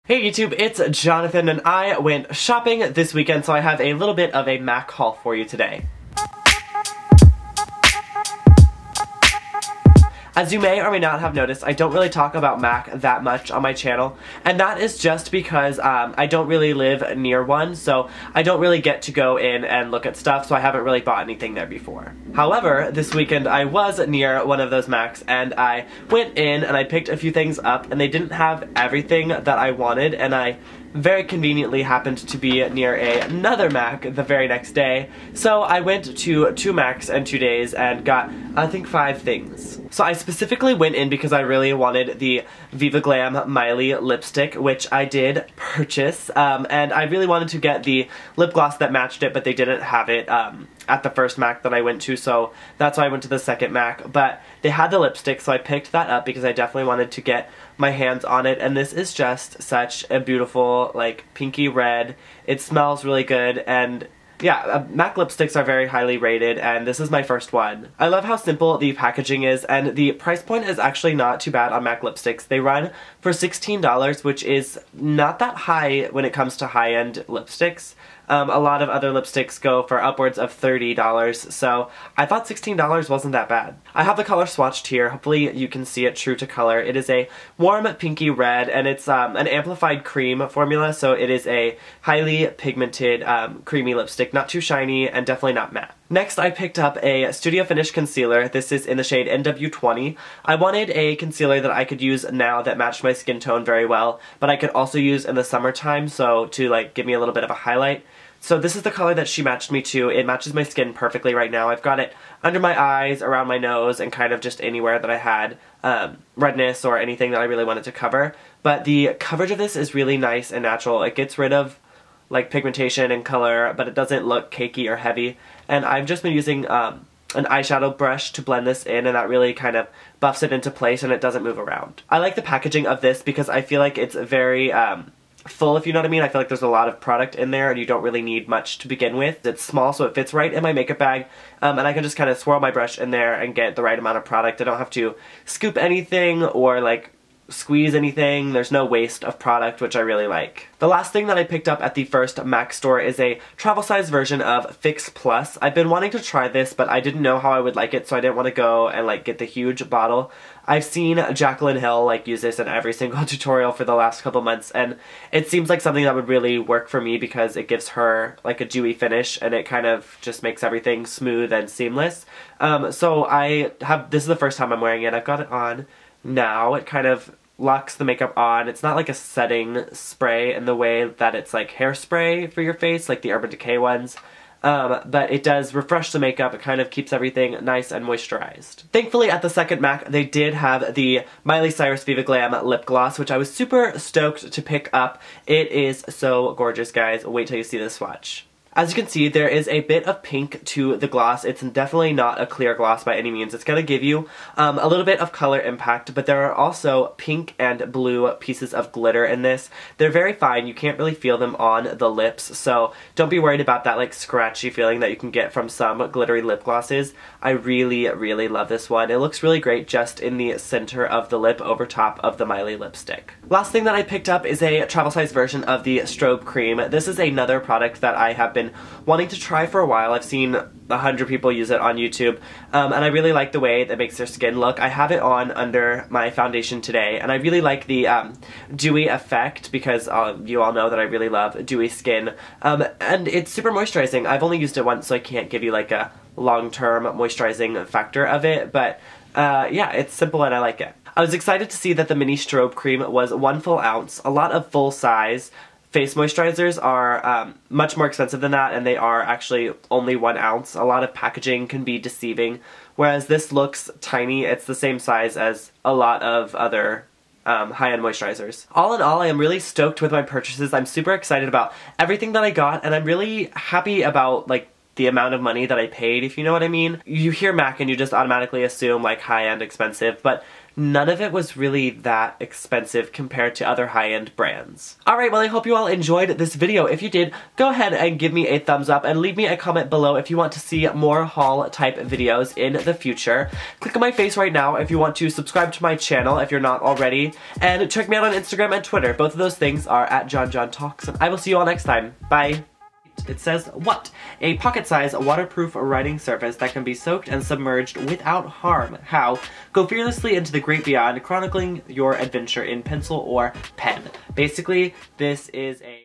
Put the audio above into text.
Hey YouTube, it's Jonathan and I went shopping this weekend, so I have a little bit of a MAC haul for you today. As you may or may not have noticed, I don't really talk about MAC that much on my channel, and that is just because I don't really live near one, so I don't really get to go in and look at stuff, so I haven't really bought anything there before. However, this weekend I was near one of those MACs, and I went in and I picked a few things up, and they didn't have everything that I wanted, and I very conveniently happened to be near another MAC the very next day, so I went to two MACs in 2 days and got, I think, 5 things. So I specifically went in because I really wanted the Viva Glam Miley lipstick, which I did purchase, and I really wanted to get the lip gloss that matched it, but they didn't have it at the first MAC that I went to, so that's why I went to the second MAC. But they had the lipstick, so I picked that up because I definitely wanted to get my hands on it, and this is just such a beautiful, like, pinky red. It smells really good, and yeah, MAC lipsticks are very highly rated, and this is my first one. I love how simple the packaging is, and the price point is actually not too bad on MAC lipsticks. They run for $16, which is not that high when it comes to high-end lipsticks. A lot of other lipsticks go for upwards of $30, so I thought $16 wasn't that bad. I have the color swatched here. Hopefully you can see it true to color. It is a warm pinky red, and it's an amplified cream formula, so it is a highly pigmented, creamy lipstick. Not too shiny, and definitely not matte. Next, I picked up a Studio Finish concealer. This is in the shade NW20. I wanted a concealer that I could use now that matched my skin tone very well, but I could also use in the summertime, so to like give me a little bit of a highlight. So this is the color that she matched me to. It matches my skin perfectly right now. I've got it under my eyes, around my nose, and kind of just anywhere that I had redness or anything that I really wanted to cover. But the coverage of this is really nice and natural. It gets rid of like pigmentation and color, but it doesn't look cakey or heavy. And I've just been using an eyeshadow brush to blend this in, and that really kind of buffs it into place and it doesn't move around. I like the packaging of this because I feel like it's very full, if you know what I mean. I feel like there's a lot of product in there and you don't really need much to begin with. It's small, so it fits right in my makeup bag, and I can just kind of swirl my brush in there and get the right amount of product. I don't have to scoop anything or like squeeze anything. There's no waste of product, which I really like. The last thing that I picked up at the first MAC store is a travel size version of Fix Plus. I've been wanting to try this, but I didn't know how I would like it, so I didn't want to go and like get the huge bottle. I've seen Jaclyn Hill like use this in every single tutorial for the last couple months, and it seems like something that would really work for me because it gives her like a dewy finish and it kind of just makes everything smooth and seamless. So this is the first time I'm wearing it. I've got it on now. It kind of locks the makeup on. It's not like a setting spray in the way that it's like hairspray for your face, like the Urban Decay ones. But it does refresh the makeup. It kind of keeps everything nice and moisturized. Thankfully, at the second MAC, they did have the Miley Cyrus Viva Glam lip gloss, which I was super stoked to pick up. It is so gorgeous, guys. Wait till you see this swatch. As you can see, there is a bit of pink to the gloss. It's definitely not a clear gloss by any means. It's going to give you a little bit of color impact, but there are also pink and blue pieces of glitter in this. They're very fine. You can't really feel them on the lips, so don't be worried about that like scratchy feeling that you can get from some glittery lip glosses. I really, really love this one. It looks really great just in the center of the lip over top of the Miley lipstick. Last thing that I picked up is a travel size version of the Strobe cream. This is another product that I have been wanting to try for a while. I've seen 100 people use it on YouTube, and I really like the way that makes their skin look. I have it on under my foundation today, and I really like the dewy effect because you all know that I really love dewy skin, and it's super moisturizing. I've only used it once, so I can't give you like a long-term moisturizing factor of it, but yeah, it's simple and I like it. I was excited to see that the mini strobe cream was 1 full ounce. A lot of full-size face moisturizers are much more expensive than that, and they are actually only 1 ounce. A lot of packaging can be deceiving, whereas this looks tiny. It's the same size as a lot of other high-end moisturizers. All in all, I am really stoked with my purchases. I'm super excited about everything that I got, and I'm really happy about like the amount of money that I paid, if you know what I mean. You hear MAC and you just automatically assume like high-end expensive, but none of it was really that expensive compared to other high-end brands. Alright, well I hope you all enjoyed this video. If you did, go ahead and give me a thumbs up and leave me a comment below if you want to see more haul type videos in the future. Click on my face right now if you want to subscribe to my channel if you're not already, and check me out on Instagram and Twitter. Both of those things are at JonJonTalks, and I will see you all next time. Bye! It says, what? A pocket-sized, waterproof writing surface that can be soaked and submerged without harm. How? Go fearlessly into the great beyond, chronicling your adventure in pencil or pen. Basically, this is a